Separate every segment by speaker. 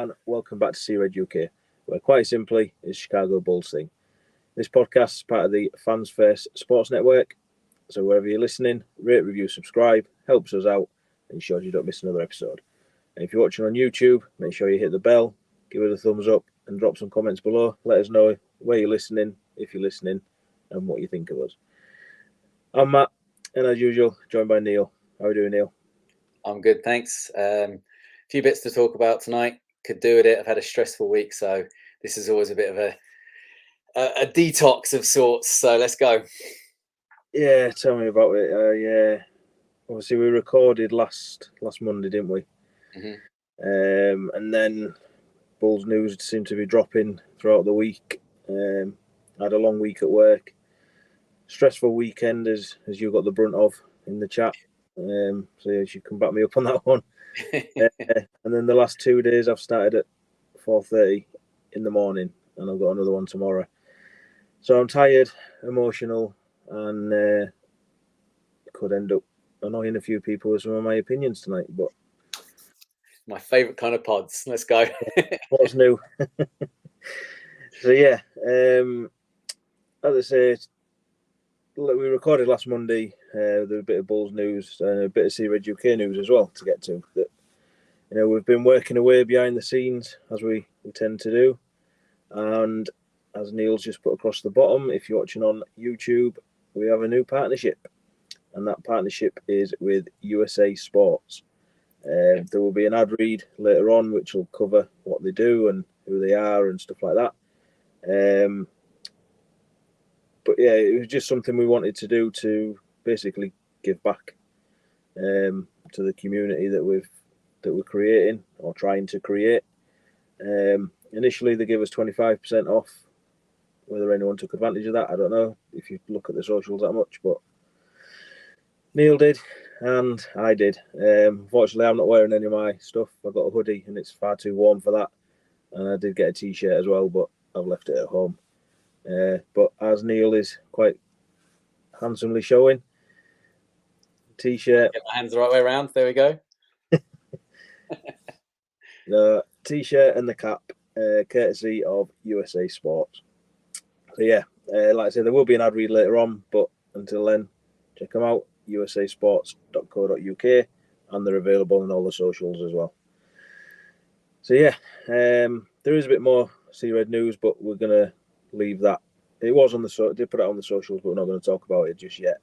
Speaker 1: and welcome back to Sea Red UK, where quite simply is Chicago Bulls thing. This podcast is part of the Fans First Sports Network, so wherever you're listening, rate, review, subscribe, helps us out, and ensures you don't miss another episode. And if you're watching on YouTube, make sure you hit the bell, give it a thumbs up, and drop some comments below. Let us know where you're listening, if you're listening, and what you think of us. I'm Matt, and as usual, joined by Neill. How are you doing, Neill?
Speaker 2: I'm good, thanks. A few bits to talk about tonight. Could do with it. I've had a stressful week, so this is always a bit of a detox of sorts. So let's go.
Speaker 1: Yeah, tell me about it. Yeah, obviously we recorded last Monday, didn't we?
Speaker 2: Mm-hmm.
Speaker 1: And then Bulls news seemed to be dropping throughout the week. I had a long week at work. Stressful weekend, as you got the brunt of in the chat. So you should come back me up on that one. And then the last 2 days I've started at 4:30 in the morning, and I've got another one tomorrow. So I'm tired, emotional, and could end up annoying a few people with some of my opinions tonight. But
Speaker 2: my favourite kind of pods. Let's go.
Speaker 1: What's new? So yeah, as I say, we recorded last Monday. There was a bit of Bulls news and a bit of Sea Red UK news as well to get to. That, we've been working away behind the scenes as we tend to do, and as Neil's just put across the bottom, if you're watching on YouTube, we have a new partnership, and that partnership is with USA Sports. There will be an ad read later on which will cover what they do and who they are and stuff like that. But yeah, it was just something we wanted to do to basically give back to the community that we're creating or trying to create. Initially, they gave us 25% off. Whether anyone took advantage of that, I don't know. If you look at the socials that much, but Neil did, and I did. Fortunately, I'm not wearing any of my stuff. I've got a hoodie, and it's far too warm for that. And I did get a T-shirt as well, but I've left it at home. But as Neil is quite handsomely showing, T-shirt.
Speaker 2: Get my hands the right way around. There we go.
Speaker 1: The T-shirt and the cap, courtesy of USA Sports. So yeah, like I said, there will be an ad read later on, but until then, check them out, usasports.co.uk, and they're available on all the socials as well. So yeah, there is a bit more Sea Red news, but we're gonna leave that. It was on the did put it on the socials, but we're not going to talk about it just yet.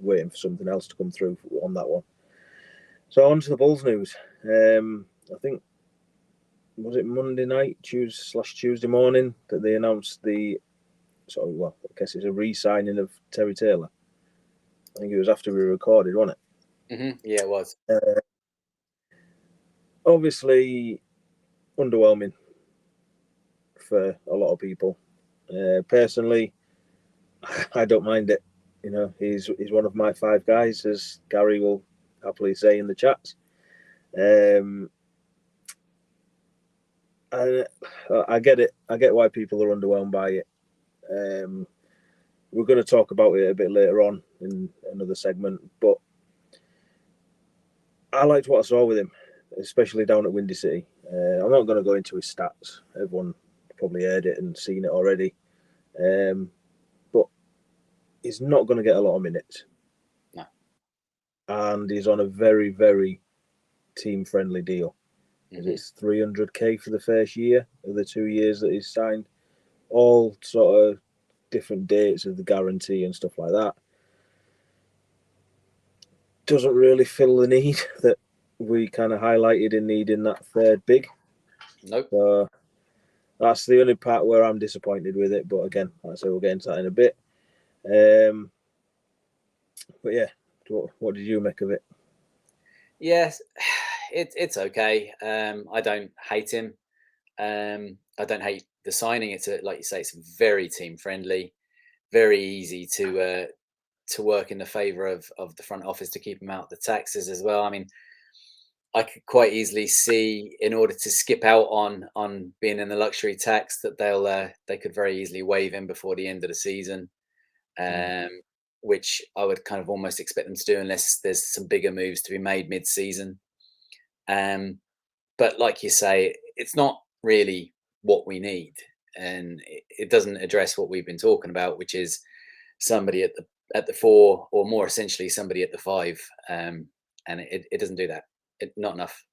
Speaker 1: Waiting for something else to come through on that one. So on to the Bulls news. I think, was it Monday night, Tuesday morning, that they announced the I guess it's a re-signing of Terry Taylor. I think it was after we recorded, wasn't
Speaker 2: it? Mm-hmm. Yeah, it was.
Speaker 1: Obviously, underwhelming for a lot of people. Personally, I don't mind it. He's one of my 5 guys, as Gary will happily say in the chats. And I get it. I get why people are underwhelmed by it. We're going to talk about it a bit later on in another segment, but I liked what I saw with him, especially down at Windy City. I'm not going to go into his stats. Everyone probably heard it and seen it already. But he's not going to get a lot of minutes.
Speaker 2: No.
Speaker 1: And he's on a very, very team-friendly deal. Mm-hmm. It's $300K for the first year of the 2 years that he's signed. All sort of different dates of the guarantee and stuff like that. Doesn't really fill the need that we kind of highlighted in needing that third big.
Speaker 2: Nope.
Speaker 1: So that's the only part where I'm disappointed with it. But again, like I say, we'll get into that in a bit. But yeah, what did you make of it?
Speaker 2: Yes, it's okay. I don't hate him. I don't hate the signing. It's like you say, it's very team friendly, very easy to work in the favour of the front office to keep him out the taxes as well. I mean, I could quite easily see, in order to skip out on being in the luxury tax, that they could very easily waive him before the end of the season, which I would kind of almost expect them to do unless there's some bigger moves to be made mid-season. But like you say, it's not really what we need, and it doesn't address what we've been talking about, which is somebody at the 4, or more essentially somebody at the 5, and it doesn't do that. Not enough,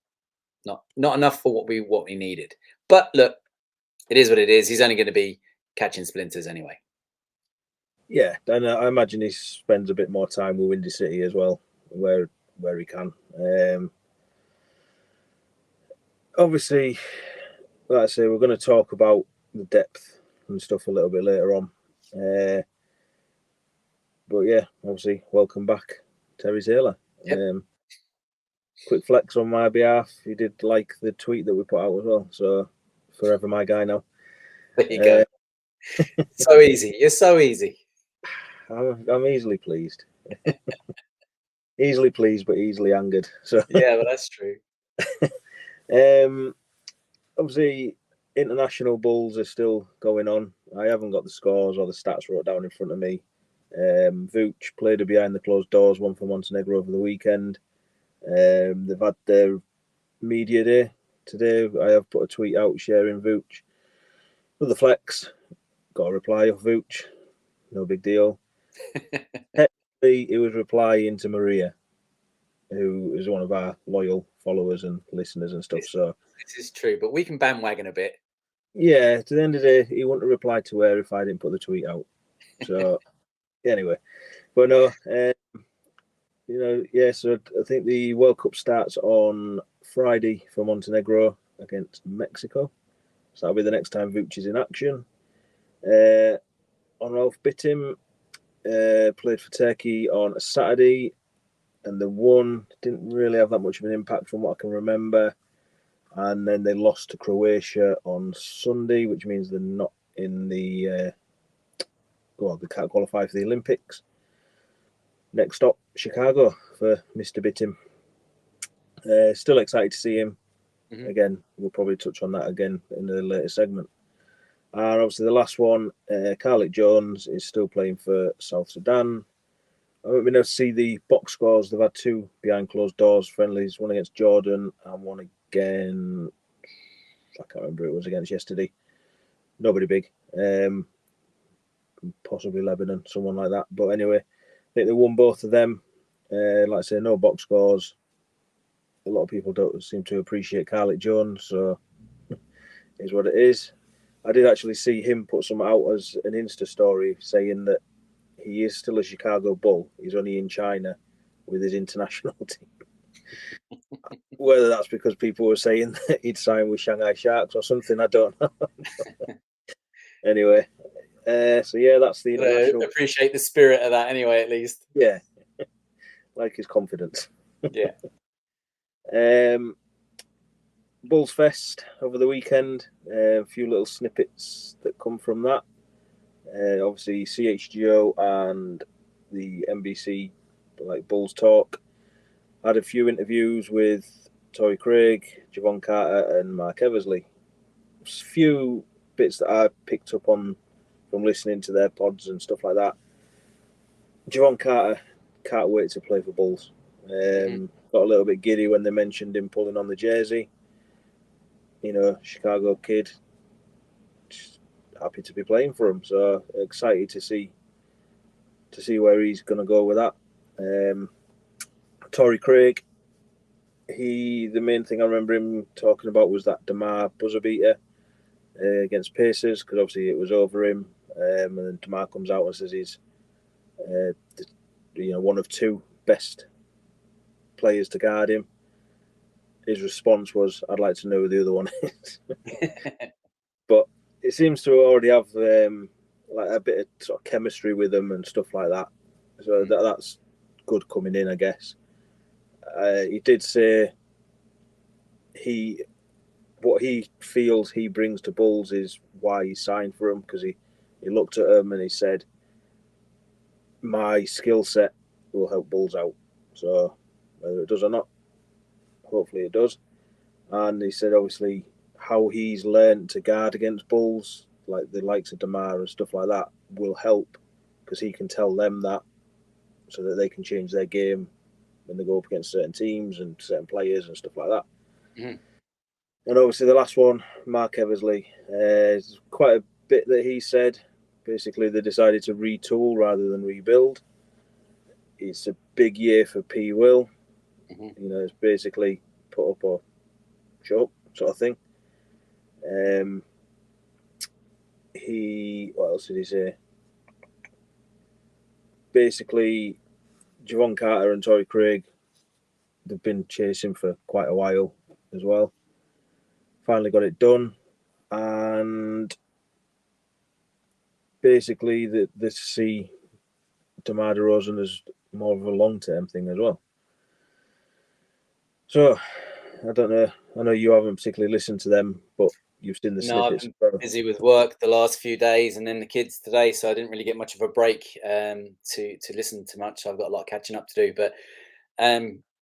Speaker 2: not enough for what we needed. But look, it is what it is. He's only going to be catching splinters anyway.
Speaker 1: Yeah, and I imagine he spends a bit more time with Windy City as well, where he can. Obviously, like I say, we're going to talk about the depth and stuff a little bit later on. But yeah, obviously, welcome back, Terry Taylor.
Speaker 2: Yep.
Speaker 1: Quick flex on my behalf. He did like the tweet that we put out as well. So, forever my guy now.
Speaker 2: There you go. So easy. You're so easy.
Speaker 1: I'm easily pleased. Easily pleased, but easily angered. So
Speaker 2: yeah, well, that's true.
Speaker 1: Obviously, international bulls are still going on. I haven't got the scores or the stats wrote down in front of me. Vooch played a behind the closed doors one for Montenegro over the weekend. They've had their media day today. I have put a tweet out sharing Vooch with the flex. Got a reply of Vooch. No big deal. Technically, it was replying to Maria, who is one of our loyal followers and listeners and stuff. So
Speaker 2: this is true, but we can bandwagon a bit.
Speaker 1: Yeah, to the end of the day, he wouldn't have replied to her if I didn't put the tweet out. So anyway, but no, so I think the World Cup starts on Friday for Montenegro against Mexico. So that'll be the next time Vooch is in action. On Ralph Bittim played for Turkey on a Saturday, and the one didn't really have that much of an impact from what I can remember. And then they lost to Croatia on Sunday, which means they're not in the they can't qualify for the Olympics. Next stop, Chicago for Mr. Bittim. Still excited to see him. Mm-hmm. Again, we'll probably touch on that again in the later segment. And obviously the last one, Carlick Jones is still playing for South Sudan. I haven't been able to see the box scores. They've had 2 behind closed doors friendlies, one against Jordan and one again, I can't remember who it was against yesterday. Nobody big. Possibly Lebanon, someone like that. But anyway, I think they won both of them. Like I say, no box scores. A lot of people don't seem to appreciate Carlick Jones, so is what it is. I did actually see him put some out as an Insta story saying that he is still a Chicago Bull. He's only in China with his international team. Whether that's because people were saying that he'd sign with Shanghai Sharks or something, I don't know. Anyway, so yeah, that's the international.
Speaker 2: Appreciate the spirit of that anyway, at least.
Speaker 1: Yeah, like his confidence.
Speaker 2: Yeah.
Speaker 1: Bulls Fest over the weekend. A few little snippets that come from that. Obviously, CHGO and the NBC, like Bulls Talk, had a few interviews with Torrey Craig, Javon Carter, and Mark Eversley. A few bits that I picked up on from listening to their pods and stuff like that. Javon Carter can't wait to play for Bulls. Got a little bit giddy when they mentioned him pulling on the jersey. You know, Chicago kid, just happy to be playing for him. So excited to see where he's going to go with that. Torrey Craig, the main thing I remember him talking about was that DeMar buzzer beater against Pacers, because obviously it was over him, and then DeMar comes out and says he's one of 2 best players to guard him. His response was, "I'd like to know who the other one is." But it seems to already have like a bit of sort of chemistry with them and stuff like that. So that's good coming in, I guess. He did say what he feels he brings to Bulls is why he signed for him, because he looked at him and he said, my skill set will help Bulls out. So whether it does or not, hopefully it does. And he said obviously how he's learned to guard against Bulls, like the likes of DeMar and stuff like that, will help, because he can tell them that so that they can change their game when they go up against certain teams and certain players and stuff like that. And obviously the last one, Mark Eversley, there's quite a bit that he said. Basically, they decided to retool rather than rebuild. It's a big year for P. Will. It's basically put up or shut up sort of thing. What else did he say? Basically, Javon Carter and Torrey Craig, they've been chasing for quite a while as well. Finally got it done, and basically they see DeMar DeRozan as more of a long-term thing as well. So, I don't know. I know you haven't particularly listened to them, but you've seen the
Speaker 2: No, I've
Speaker 1: snippets.
Speaker 2: been busy with work the last few days, and then the kids today, so I didn't really get much of a break to listen to much. I've got a lot of catching up to do, but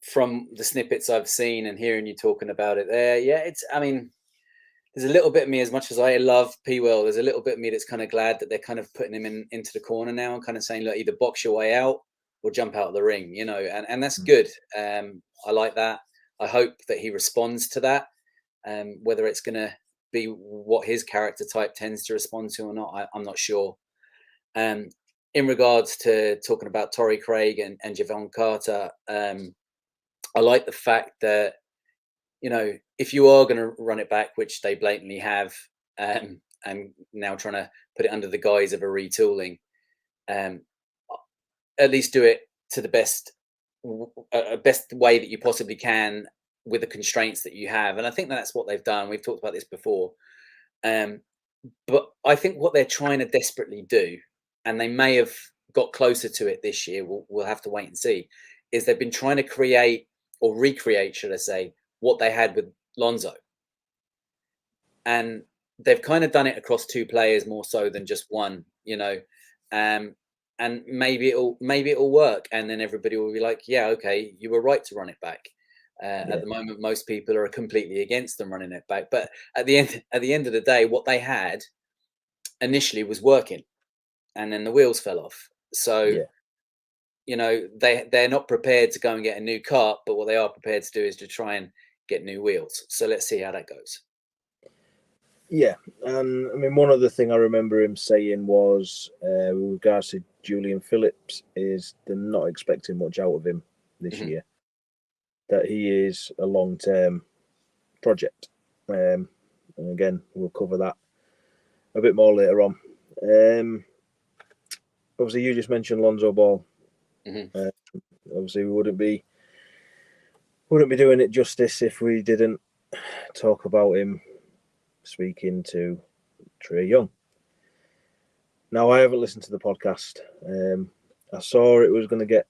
Speaker 2: from the snippets I've seen and hearing you talking about it there, yeah, I mean, there's a little bit of me, as much as I love P. Will, there's a little bit of me that's kind of glad that they're kind of putting him into the corner now and kind of saying, look, either box your way out or jump out of the ring, and that's good. I like that. I hope that he responds to that. Whether it's going to be what his character type tends to respond to or not, I'm not sure. In regards to talking about Torrey Craig and Javon Carter, I like the fact that, if you are going to run it back, which they blatantly have, and now trying to put it under the guise of a retooling, at least do it to the best way that you possibly can with the constraints that you have. And I think that's what they've done. We've talked about this before. But I think what they're trying to desperately do, and they may have got closer to it this year, we'll have to wait and see, is they've been trying to create or recreate, should I say, what they had with Lonzo. And they've kind of done it across two players more so than just one, and maybe it'll work, and then everybody will be like, yeah, okay, you were right to run it back. At the moment, most people are completely against them running it back, but at the end of the day, what they had initially was working, and then the wheels fell off. So they're not prepared to go and get a new cart, but what they are prepared to do is to try and get new wheels. So let's see how that goes.
Speaker 1: Yeah, and I mean, one other thing I remember him saying was, with regards to Julian Phillips, is they're not expecting much out of him this year. That he is a long-term project, and again, we'll cover that a bit more later on. Obviously, you just mentioned Lonzo Ball. Obviously, we wouldn't be doing it justice if we didn't talk about him speaking to Trae Young. Now, I haven't listened to the podcast. I saw it was going to get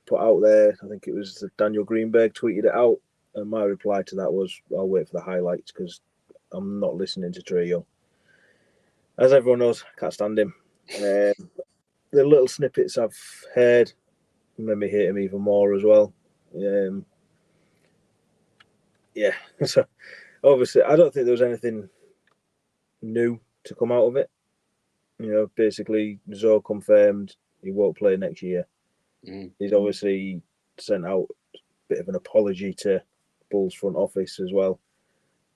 Speaker 1: put out there. I think it was Daniel Greenberg tweeted it out, and my reply to that was, I'll wait for the highlights because I'm not listening to Trae Young. As everyone knows, I can't stand him. The little snippets I've heard made me hate him even more as well. So obviously, I don't think there was anything new to come out of it. Basically, Zoe confirmed he won't play next year. He's obviously sent out a bit of an apology to Bulls front office as well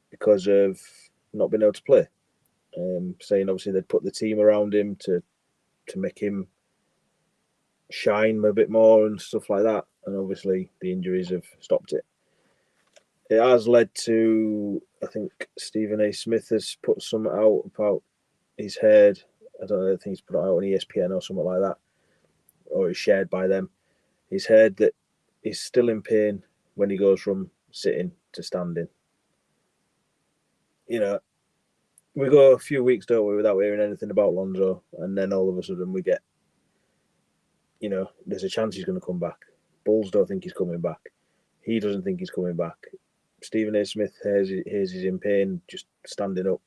Speaker 1: because of not being able to play. Saying obviously they'd put the team around him to make him shine a bit more and stuff like that. And obviously the injuries have stopped it. It has led to, I think Stephen A. Smith has put something out about he's heard, I don't know, I think he's put it out on ESPN or something like that, or it's shared by them. He's heard that he's still in pain when he goes from sitting to standing. We go a few weeks, don't we, without hearing anything about Lonzo, and then all of a sudden we get, there's a chance he's going to come back. Bulls don't think he's coming back. He doesn't think he's coming back. Stephen A. Smith hears he's in pain, just standing up.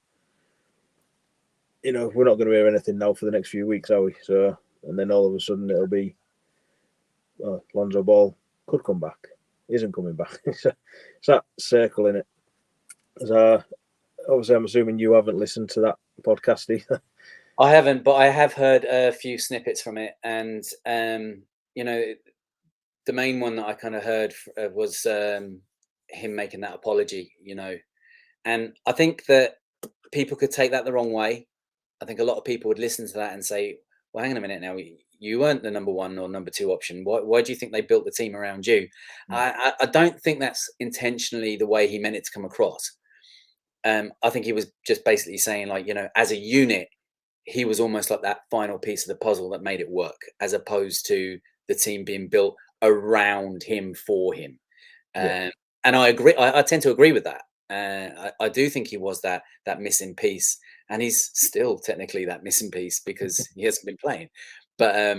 Speaker 1: We're not going to hear anything now for the next few weeks, are we? So, and then all of a sudden it'll be, Lonzo Ball could come back. Isn't coming back. It's that circle in it. So, obviously, I'm assuming you haven't listened to that podcast either.
Speaker 2: I haven't, but I have heard a few snippets from it, and the main one that I kind of heard was him making that apology. And I think that people could take that the wrong way. I think a lot of people would listen to that and say, well, hang on a minute now. You weren't the number one or number two option. Why do you think they built the team around you?
Speaker 1: Mm.
Speaker 2: I don't think that's intentionally the way he meant it to come across. I think he was just basically saying, like, as a unit, he was almost like that final piece of the puzzle that made it work, as opposed to the team being built around him for him.
Speaker 1: Yeah.
Speaker 2: And I agree. I tend to agree with that. I do think he was that missing piece, and he's still technically that missing piece because he hasn't been playing. But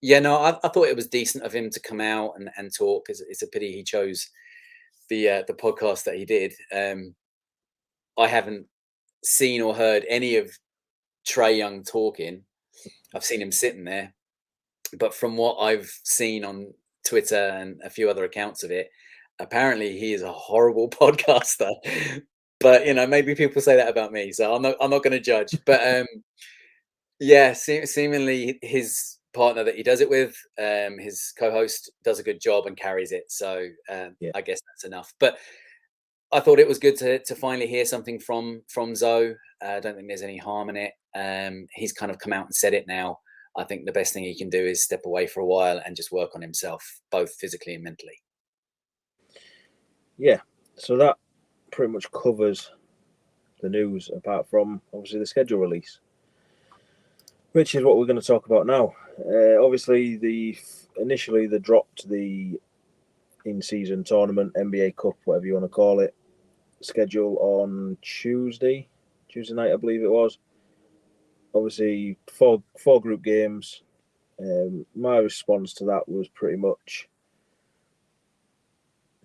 Speaker 2: yeah, no, I thought it was decent of him to come out and talk. It's a pity he chose the podcast that he did. I haven't seen or heard any of Trae Young talking. I've seen him sitting there, but from what I've seen on Twitter and a few other accounts of it, apparently he is a horrible podcaster. But maybe people say that about me, so I'm not going to judge. But yeah, seemingly his partner that he does it with, his co-host, does a good job and carries it. So
Speaker 1: Yeah.
Speaker 2: I guess that's enough. But I thought it was good to finally hear something from Zoe. I don't think there's any harm in it. He's kind of come out and said it now. I think the best thing he can do is step away for a while and just work on himself, both physically and mentally.
Speaker 1: Yeah. So that pretty much covers the news, apart from obviously the schedule release, which is what we're going to talk about now. Obviously, initially they dropped the in-season tournament, NBA Cup, whatever you want to call it, schedule on Tuesday night, I believe it was. Obviously, four group games. My response to that was pretty much,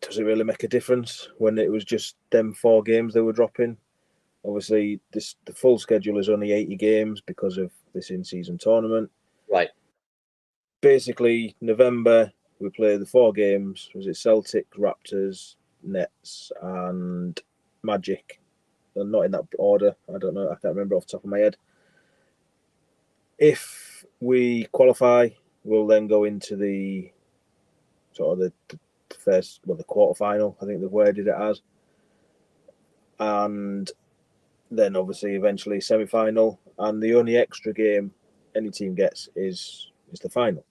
Speaker 1: does it really make a difference when it was just them 4 games they were dropping? Obviously, the full schedule is only 80 games because of this in-season tournament.
Speaker 2: Right.
Speaker 1: Basically, November, we play the 4 games. Was it Celtic, Raptors, Nets, and Magic? And not in that order. I don't know. I can't remember off the top of my head. If we qualify, we'll then go into the sort of the first, the quarterfinal, I think they've worded it as. And then obviously eventually semi-final. And the only extra game any team gets is the final.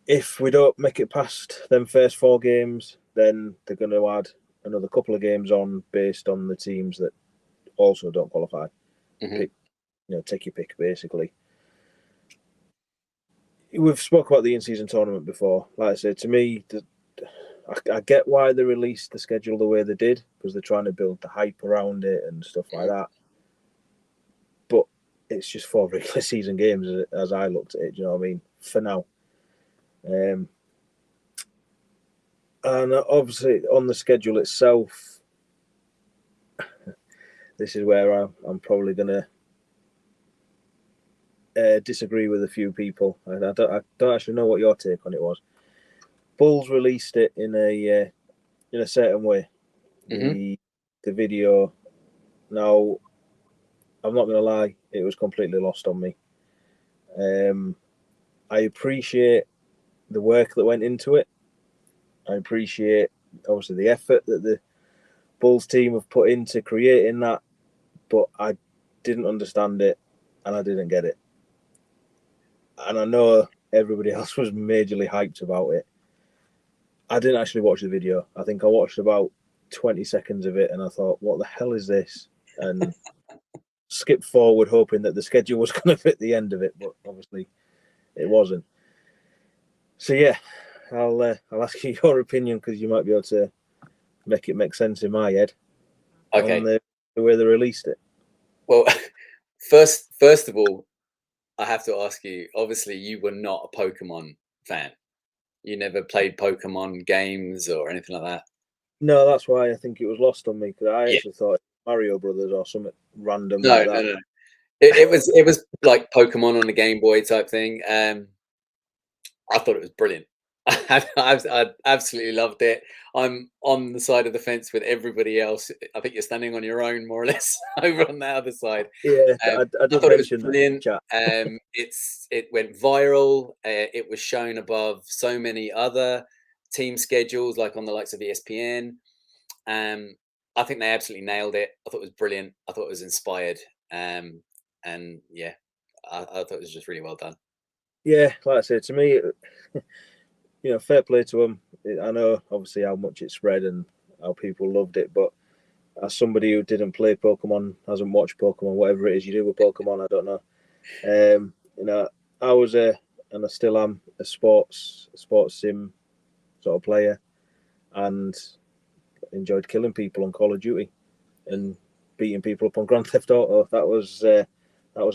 Speaker 1: If we don't make it past them first 4 games, then they're going to add another couple of games on based on the teams that also don't qualify.
Speaker 2: Mm-hmm.
Speaker 1: Pick, take your pick, basically. We've spoke about the in-season tournament before. Like I said, to me, I get why they released the schedule the way they did, because they're trying to build the hype around it and stuff like that. But it's just 4 regular season games as I looked at it. Do you know what I mean? For now. And obviously on the schedule itself, this is where I'm probably going to disagree with a few people. And I don't actually know what your take on it was. Bulls released it in a certain way.
Speaker 2: Mm-hmm.
Speaker 1: The video. Now, I'm not going to lie, it was completely lost on me. I appreciate the work that went into it. I appreciate obviously the effort that the Bulls team have put into creating that, but I didn't understand it and I didn't get it. And I know everybody else was majorly hyped about it. I didn't actually watch the video. I think I watched about 20 seconds of it and I thought, what the hell is this? And skipped forward hoping that the schedule was going to fit the end of it, but obviously it wasn't. So yeah, I'll ask you your opinion because you might be able to make it make sense in my head.
Speaker 2: Okay.
Speaker 1: On the way they released it.
Speaker 2: Well, first of all, I have to ask you. Obviously, you were not a Pokemon fan. You never played Pokemon games or anything like that.
Speaker 1: No, that's why I think it was lost on me, because I
Speaker 2: Yeah.
Speaker 1: actually thought Mario Brothers or something random
Speaker 2: No,
Speaker 1: like that.
Speaker 2: no. It was like Pokemon on the Game Boy type thing. I thought it was brilliant. I absolutely loved it. I'm on the side of the fence with everybody else. I think you're standing on your own, more or less, over on the other side.
Speaker 1: Yeah, I
Speaker 2: I
Speaker 1: did
Speaker 2: thought it was
Speaker 1: mention that in
Speaker 2: brilliant.
Speaker 1: chat.
Speaker 2: It went viral. It was shown above so many other team schedules, like on the likes of ESPN. I think they absolutely nailed it. I thought it was brilliant. I thought it was inspired. And yeah, I thought it was just really well done.
Speaker 1: Yeah, like I said, to me, fair play to them. I know obviously how much it spread and how people loved it, but as somebody who didn't play Pokemon, hasn't watched Pokemon, whatever it is you do with Pokemon, I don't know. I was and I still am a sports sim sort of player, and enjoyed killing people on Call of Duty and beating people up on Grand Theft Auto. That was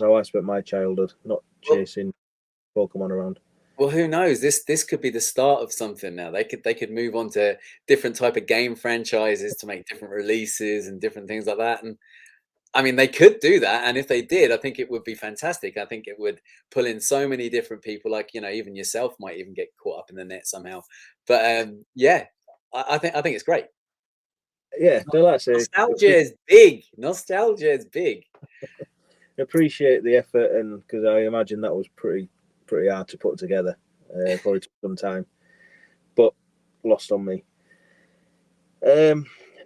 Speaker 1: how I spent my childhood, not
Speaker 2: Well,
Speaker 1: chasing Pokemon around.
Speaker 2: well, who knows? This could be the start of something now. They could move on to different type of game franchises to make different releases and different things like that. And I mean, they could do that, and if they did, I think it would be fantastic. I think it would pull in so many different people, like even yourself might even get caught up in the net somehow. But yeah, I think it's great.
Speaker 1: Yeah, like I say,
Speaker 2: Nostalgia is big. Nostalgia is big.
Speaker 1: appreciate the effort, and because I imagine that was pretty hard to put together. Probably took some time, but lost on me.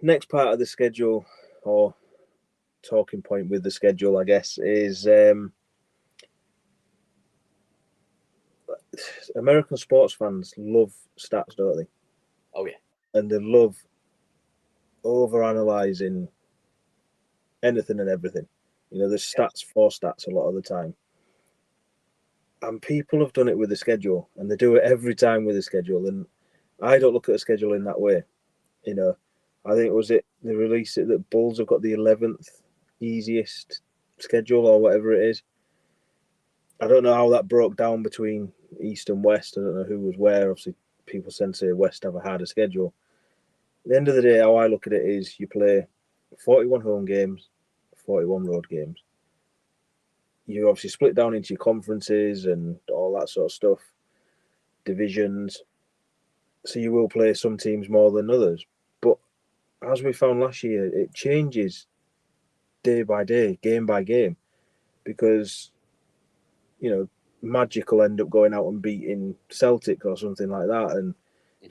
Speaker 1: Next part of the schedule, or talking point with the schedule, I guess, is American sports fans love stats, don't they?
Speaker 2: Oh yeah,
Speaker 1: And they love over analyzing anything and everything. There's stats for stats a lot of the time. And people have done it with the schedule, and they do it every time with the schedule. And I don't look at a schedule in that way. I think they released it that Bulls have got the 11th easiest schedule or whatever it is. I don't know how that broke down between East and West. I don't know who was where. Obviously, people tend to say West have a harder schedule. At the end of the day, how I look at it is you play 41 home games, 41 road games. You obviously split down into your conferences and all that sort of stuff, divisions. So you will play some teams more than others. But as we found last year, it changes day by day, game by game, because Magic will end up going out and beating Celtic or something like that, and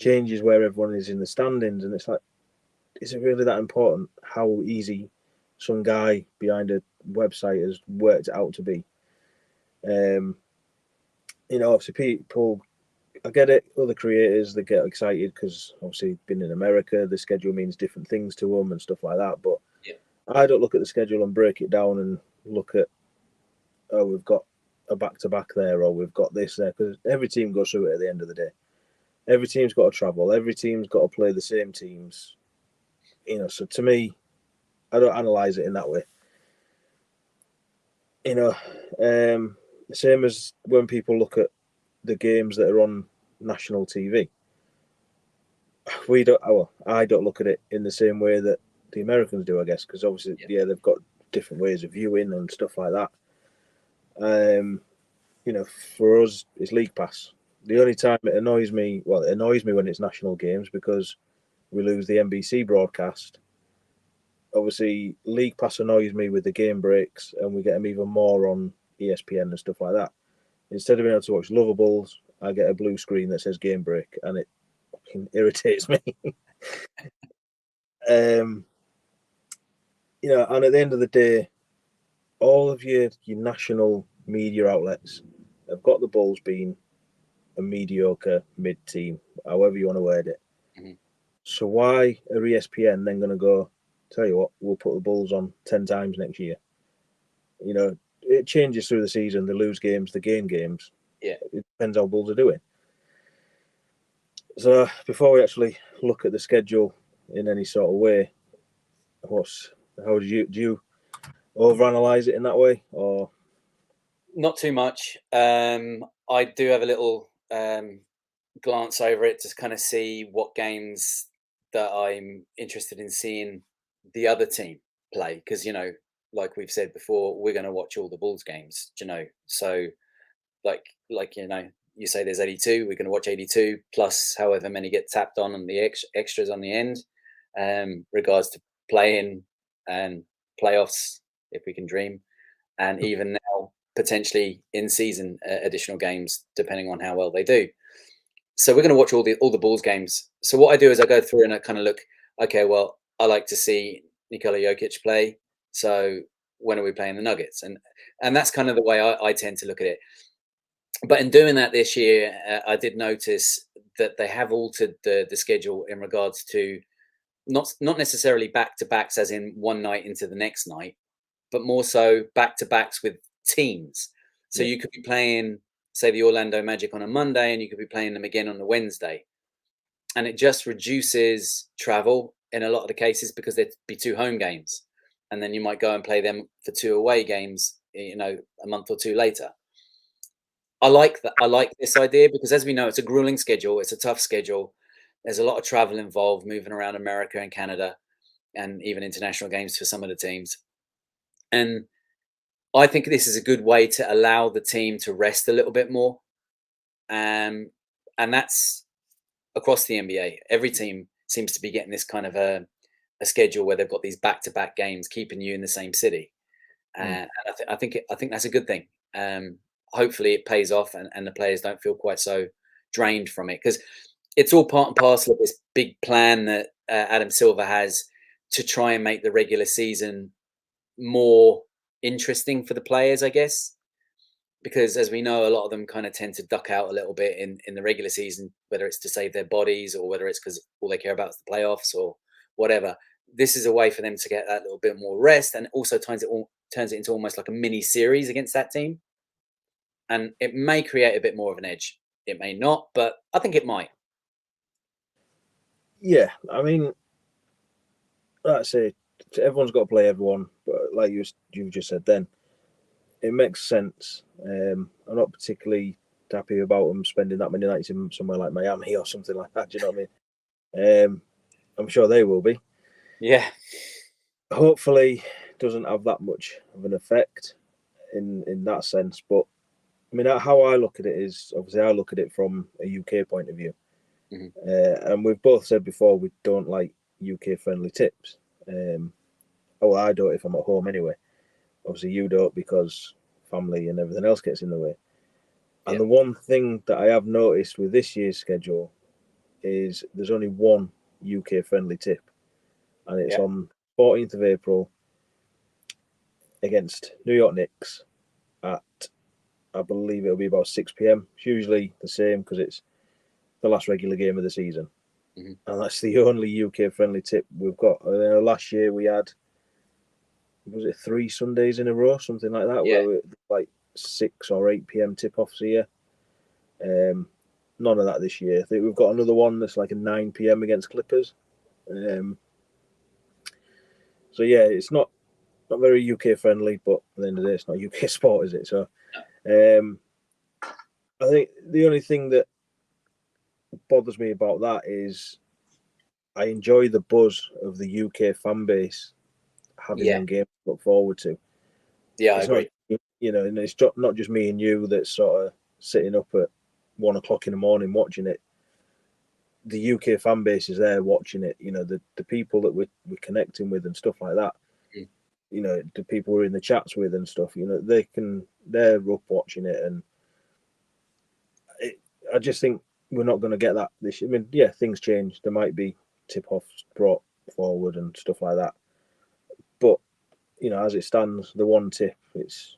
Speaker 1: changes where everyone is in the standings. And it's like, is it really that important how easy some guy behind a website has worked it out to be? Obviously people, I get it. Other creators, they get excited because obviously being in America, the schedule means different things to them and stuff like that. But
Speaker 2: yeah,
Speaker 1: I don't look at the schedule and break it down and look at, oh, we've got a back to back there, or we've got this there, because every team goes through it at the end of the day. Every team's got to travel. Every team's got to play the same teams. So to me, I don't analyze it in that way. Same as when people look at the games that are on national TV. I don't look at it in the same way that the Americans do, I guess, because obviously, they've got different ways of viewing and stuff like that. For us, it's League Pass. The only time it annoys me when it's national games, because we lose the NBC broadcast. Obviously, League Pass annoys me with the game breaks, and we get them even more on ESPN and stuff like that. Instead of being able to watch Lovables, I get a blue screen that says game break, and it fucking irritates me. And at the end of the day, all of your national media outlets have got the Bulls being a mediocre mid team, however you want to word it.
Speaker 2: Mm-hmm.
Speaker 1: So why are ESPN then going to go, tell you what, we'll put the Bulls on 10 times next year? It changes through the season. They lose games, they gain games.
Speaker 2: Yeah.
Speaker 1: It depends how Bulls are doing. So before we actually look at the schedule in any sort of way, do you overanalyze it in that way, or
Speaker 2: Not too much. I do have a little glance over it to kind of see what games that I'm interested in seeing the other team play, because like we've said before, we're going to watch all the Bulls games. So like you say there's 82, we're going to watch 82 plus however many get tapped on and the extras on the end. Regards to playing and playoffs, if we can dream, and even now potentially in season additional games depending on how well they do. So we're going to watch all the Bulls games. So what I do is I go through and I kind of look, okay, well, I like to see Nikola Jokic play. So when are we playing the Nuggets? And that's kind of the way I tend to look at it. But in doing that this year, I did notice that they have altered the schedule in regards to not necessarily back to backs, as in one night into the next night, but more so back to backs with teams. So
Speaker 1: Yeah.
Speaker 2: you could be playing, say, the Orlando Magic on a Monday, and you could be playing them again on a Wednesday, and it just reduces travel in a lot of the cases because there'd be 2 home games, and then you might go and play them for 2 away games, a month or 2 later. I like that. I like this idea because, as we know, it's a grueling schedule. It's a tough schedule. There's a lot of travel involved, moving around America and Canada, and even international games for some of the teams. And I think this is a good way to allow the team to rest a little bit more. And that's across the NBA. Every team seems to be getting this kind of a schedule where they've got these back-to-back games, keeping you in the same city. And I think that's a good thing. Hopefully, it pays off, and the players don't feel quite so drained from it, because it's all part and parcel of this big plan that Adam Silver has to try and make the regular season more interesting for the players, I guess. Because, as we know, a lot of them kind of tend to duck out a little bit in the regular season, whether it's to save their bodies or whether it's because all they care about is the playoffs or whatever. This is a way for them to get that little bit more rest, and also turns it into almost like a mini series against that team. And it may create a bit more of an edge. It may not, but I think it might.
Speaker 1: Yeah, I mean, that's it. Everyone's got to play everyone, but like you just said, then it makes sense. I'm not particularly happy about them spending that many nights in somewhere like Miami or something like that. Do you know what I mean? I'm sure they will be.
Speaker 2: Yeah.
Speaker 1: Hopefully, it doesn't have that much of an effect in that sense. But I mean, how I look at it is, obviously I look at it from a UK point of view, and we've both said before we don't like UK friendly tips. Well, I don't if I'm at home anyway. Obviously, you don't because family and everything else gets in the way. And the one thing that I have noticed with this year's schedule is there's only one UK friendly tip, and it's on 14th of April against New York Knicks at, I believe it'll be about 6 p.m. It's usually the same because it's the last regular game of the season. And that's the only UK friendly tip we've got. Last year we had, was it 3 Sundays in a row, something like that, where we like 6 or 8 p.m. tip offs here. None of that this year. I think we've got another one that's like a 9 p.m. against Clippers. So yeah, it's not very UK friendly, but at the end of the day, it's not UK sport, is it? So I think the only thing that bothers me about that is I enjoy the buzz of the UK fan base having them games to look forward to.
Speaker 2: Yeah, I agree.
Speaker 1: And it's not just me and you that's sort of sitting up at 1 o'clock in the morning watching it. The UK fan base is there watching it. The people that we're connecting with and stuff like that. The people we're in the chats with and stuff. They're up watching it, and I just think we're not going to get that this year. I mean, yeah, things change. There might be tip-offs brought forward and stuff like that, but as it stands, the one tip, it's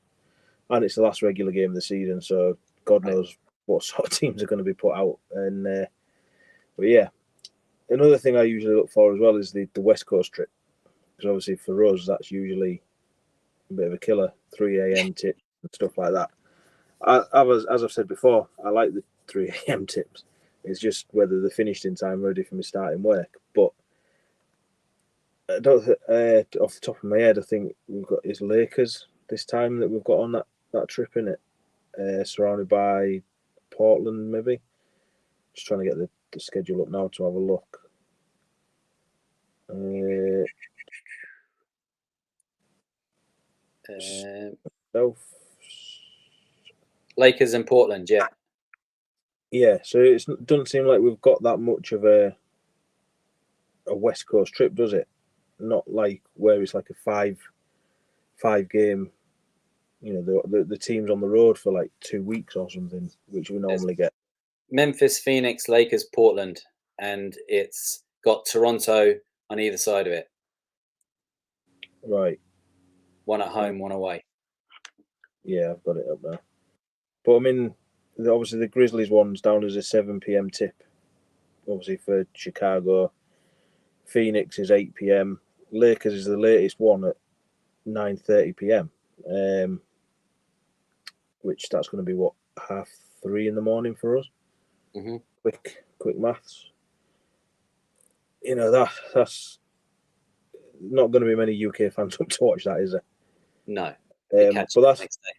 Speaker 1: the last regular game of the season, so God knows what sort of teams are going to be put out. And but yeah, another thing I usually look for as well is the West Coast trip, because obviously for us that's usually a bit of a killer, 3 a.m. tip and stuff like that. As I've said before, I like the 3 a.m. tips. It's just whether they're finished in time, ready for me starting work. But I don't. Off the top of my head, I think we've got is Lakers this time that we've got on that trip in it, surrounded by Portland, maybe. Just trying to get the schedule up now to have a look.
Speaker 2: Lakers and Portland, yeah.
Speaker 1: Yeah, so it doesn't seem like we've got that much of a West Coast trip, does it? Not like where it's like a five game. The team's on the road for like 2 weeks or something, which we normally get.
Speaker 2: Memphis, Phoenix, Lakers, Portland, and it's got Toronto, on either side of it.
Speaker 1: Right.
Speaker 2: One at home, one away.
Speaker 1: Yeah, I've got it up there. But I mean, obviously the Grizzlies one's down as a 7 p.m. tip. Obviously for Chicago. Phoenix is 8 p.m. Lakers is the latest one at 9:30 p.m. Which that's going to be what, 3:30 in the morning for us.
Speaker 2: Mm-hmm.
Speaker 1: Quick maths. That's not going to be many UK fans up to watch that, is there?
Speaker 2: No.
Speaker 1: But that's
Speaker 2: next day.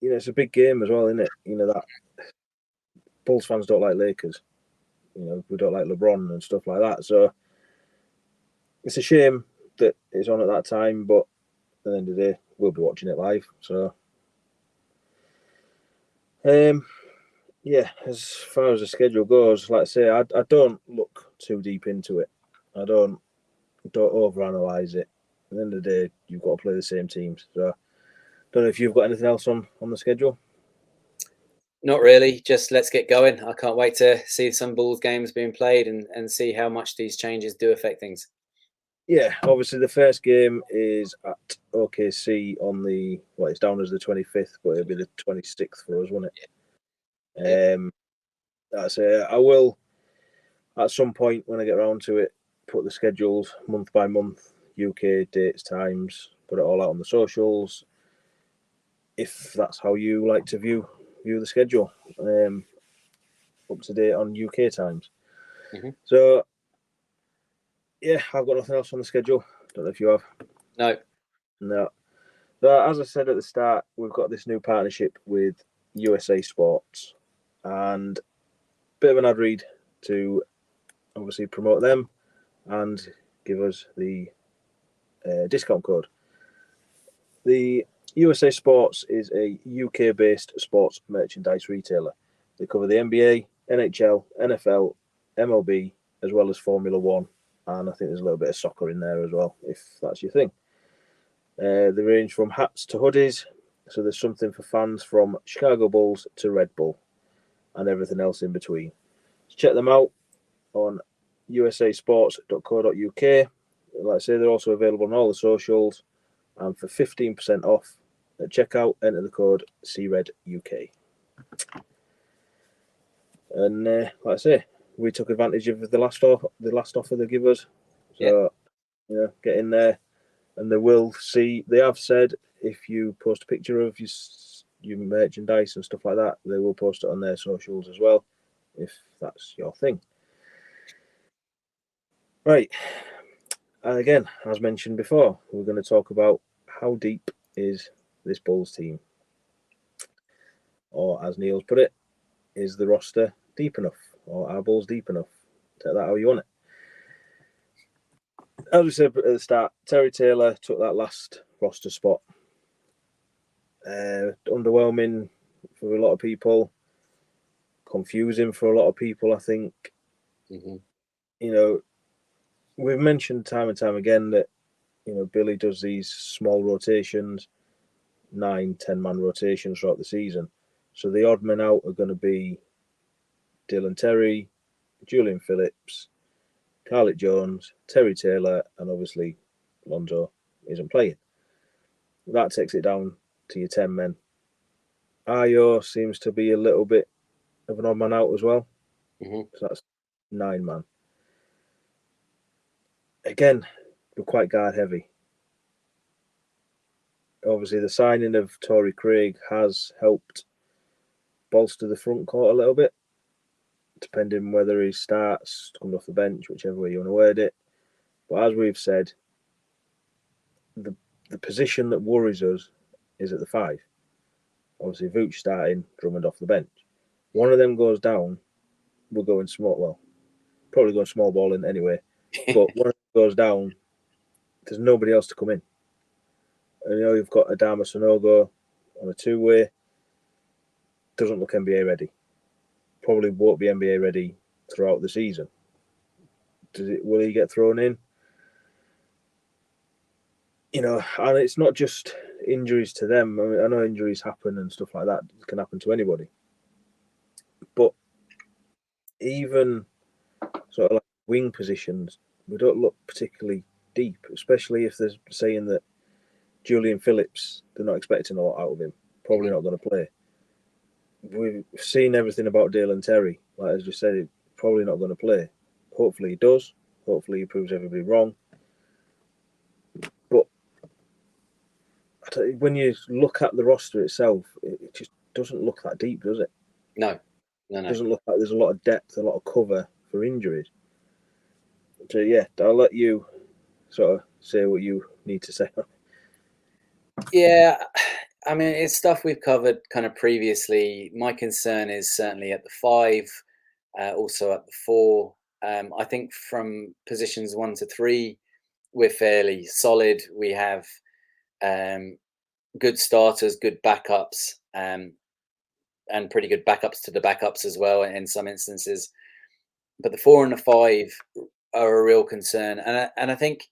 Speaker 1: It's a big game as well, isn't it? That Bulls fans don't like Lakers. We don't like LeBron and stuff like that. So it's a shame that it's on at that time, but at the end of the day, we'll be watching it live. So, yeah, as far as the schedule goes, like I say, I don't look too deep into it. I don't overanalyze it. At the end of the day, you've got to play the same teams. So, don't know if you've got anything else on the schedule.
Speaker 2: Not really. Just let's get going. I can't wait to see some Bulls games being played and see how much these changes do affect things.
Speaker 1: Yeah, obviously the first game is at OKC on it's down as the 25th, but it'll be the 26th for us, won't it? Yeah. I will, at some point when I get around to it, put the schedules month by month, UK dates, times, put it all out on the socials. If that's how you like to view the schedule, up to date on UK times.
Speaker 2: Mm-hmm.
Speaker 1: So, yeah, I've got nothing else on the schedule. Don't know if you have. No. So, as I said at the start, we've got this new partnership with USA Sports, and a bit of an ad read to obviously promote them and give us the discount code. The USA Sports is a UK-based sports merchandise retailer. They cover the NBA, NHL, NFL, MLB, as well as Formula One, and I think there's a little bit of soccer in there as well, if that's your thing. They range from hats to hoodies, so there's something for fans from Chicago Bulls to Red Bull, and everything else in between. So check them out on usasports.co.uk. Like I say, they're also available on all the socials, and for 15% off at checkout, enter the code CREDUK. And like I say, we took advantage of the last offer they give us. So get in there, and they have said if you post a picture of your merchandise and stuff like that, they will post it on their socials as well, if that's your thing. Right. And again, as mentioned before, we're going to talk about how deep is this Bulls team, or as Neill's put it, is the roster deep enough, or are Bulls deep enough? Take that how you want it. As we said at the start, Terry Taylor took that last roster spot. Underwhelming for a lot of people, confusing for a lot of people, I think.
Speaker 2: Mm-hmm.
Speaker 1: We've mentioned time and time again that Billy does these small rotations, 9-10 man rotations throughout the season. So the odd men out are going to be Dylan Terry, Julian Phillips, Carlett Jones, Terry Taylor, and obviously Lonzo isn't playing. That takes it down to your 10 men. Ayo seems to be a little bit of an odd man out as well.
Speaker 2: Mm-hmm.
Speaker 1: So that's 9 man. Again, we're quite guard heavy. Obviously, the signing of Torrey Craig has helped bolster the front court a little bit, depending whether he starts, comes off the bench, whichever way you want to word it. But as we've said, the position that worries us is at the 5. Obviously, Vooch starting, Drummond off the bench. One of them goes down, we're going small. Well, probably going small ball in anyway. But one of them goes down, there's nobody else to come in. And you've got Adama Sanogo on a 2-way. Doesn't look NBA ready. Probably won't be NBA ready throughout the season. Will he get thrown in? And it's not just injuries to them. I mean, I know injuries happen and stuff like that. It can happen to anybody. But even sort of like wing positions, we don't look particularly deep, especially if they're saying that Julian Phillips, they're not expecting a lot out of him, probably not going to play. We've seen everything about Dale and Terry. Like as you said, he's probably not going to play. Hopefully he does. Hopefully he proves everybody wrong. But when you look at the roster itself, it just doesn't look that deep, does it?
Speaker 2: No.
Speaker 1: It doesn't look like there's a lot of depth, a lot of cover for injuries. So yeah, I'll let you sort of say what you need to say.
Speaker 2: Yeah, I mean, it's stuff we've covered kind of previously. My concern is certainly at the 5, also at the 4. I think from positions 1 to 3, we're fairly solid. We have good starters, good backups, and pretty good backups to the backups as well in some instances. But the 4 and the 5 are a real concern, and I think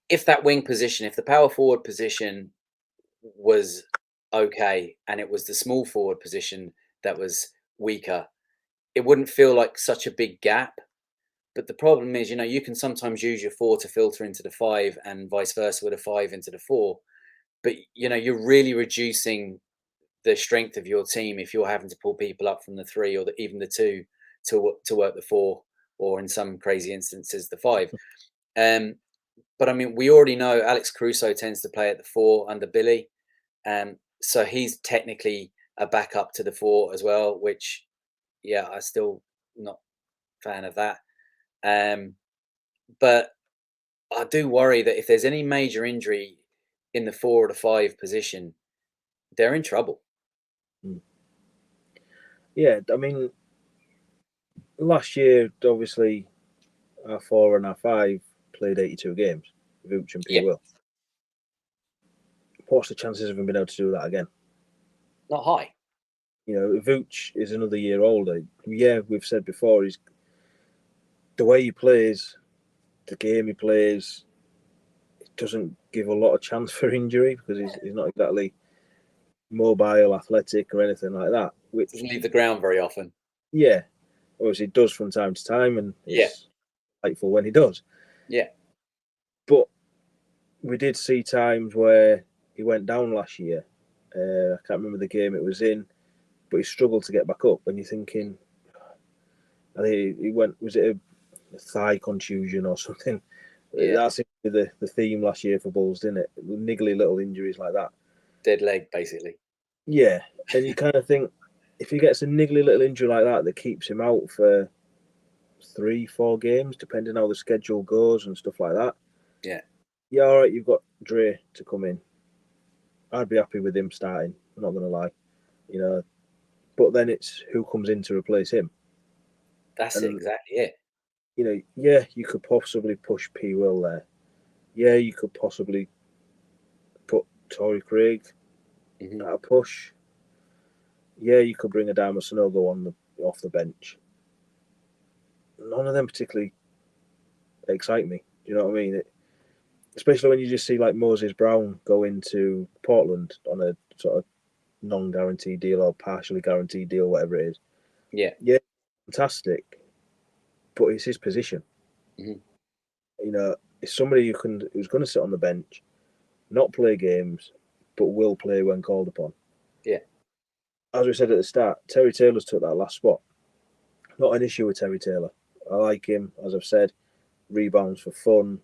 Speaker 2: if that wing position, if the power forward position was okay and it was the small forward position that was weaker, it wouldn't feel like such a big gap. But the problem is, you can sometimes use your 4 to filter into the 5 and vice versa with a 5 into the 4. But, you're really reducing the strength of your team if you're having to pull people up from the 3 or even the 2 to work the 4, or in some crazy instances, the 5. But I mean, we already know Alex Caruso tends to play at the 4 under Billy. So he's technically a backup to the 4 as well, which, yeah, I still not a fan of that. But I do worry that if there's any major injury in the 4 or the 5 position, they're in trouble.
Speaker 1: Yeah, I mean, last year, obviously, our 4 and our 5 played 82 games, Vooch and P. Will. What's the chances of him being able to do that again?
Speaker 2: Not high.
Speaker 1: Vooch is another year older. Yeah, we've said before, he's the way he plays, the game he plays, it doesn't give a lot of chance for injury because he's not exactly mobile, athletic, or anything like that. Which
Speaker 2: doesn't leave the ground very often.
Speaker 1: Yeah, obviously it does from time to time, and it's delightful when he does.
Speaker 2: Yeah.
Speaker 1: But we did see times where he went down last year. I can't remember the game it was in, but he struggled to get back up. And you're thinking, I think he went, was it a thigh contusion or something?
Speaker 2: Yeah.
Speaker 1: That seemed to be the theme last year for Bulls, didn't it? Niggly little injuries like that.
Speaker 2: Dead leg, basically.
Speaker 1: Yeah, and you kind of think, if he gets a niggly little injury like that keeps him out for 3-4 games, depending how the schedule goes and stuff like that.
Speaker 2: Yeah,
Speaker 1: all right, you've got Trae to come in. I'd be happy with him starting, I'm not going to lie. But then it's who comes in to replace him.
Speaker 2: That's exactly it.
Speaker 1: Yeah, you could possibly push P. Will there. Yeah, you could possibly put Torrey Craig at a push. Yeah, you could bring Adama Sanogo off the bench. None of them particularly excite me. Do you know what I mean? Especially when you just see like Moses Brown go into Portland on a sort of non-guaranteed deal or partially guaranteed deal, whatever it is.
Speaker 2: Yeah,
Speaker 1: fantastic, but it's his position. It's somebody who's going to sit on the bench, not play games, but will play when called upon.
Speaker 2: Yeah.
Speaker 1: As we said at the start, Terry Taylor's took that last spot. Not an issue with Terry Taylor. I like him, as I've said, rebounds for fun,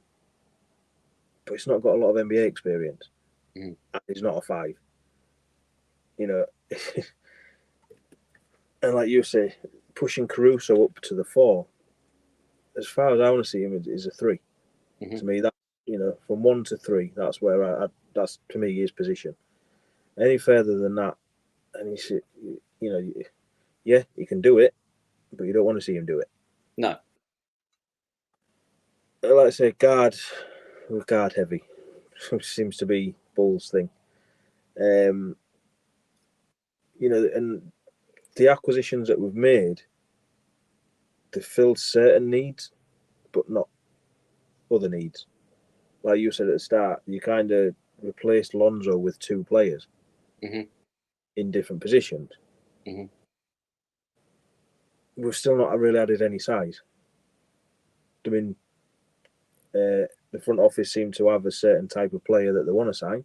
Speaker 1: but he's not got a lot of NBA experience. And he's not a 5. And like you say, pushing Caruso up to the 4, as far as I want to see him, is a 3. To me, that from 1 to 3, that's where that's to me his position. Any further than that, and he can do it, but you don't want to see him do it.
Speaker 2: No.
Speaker 1: Like I say, guard heavy, which seems to be Bulls' thing. And the acquisitions that we've made, they filled certain needs, but not other needs. Like you said at the start, you kind of replaced Lonzo with 2 players in different positions. We've still not really added any size. I mean, the front office seem to have a certain type of player that they want to sign.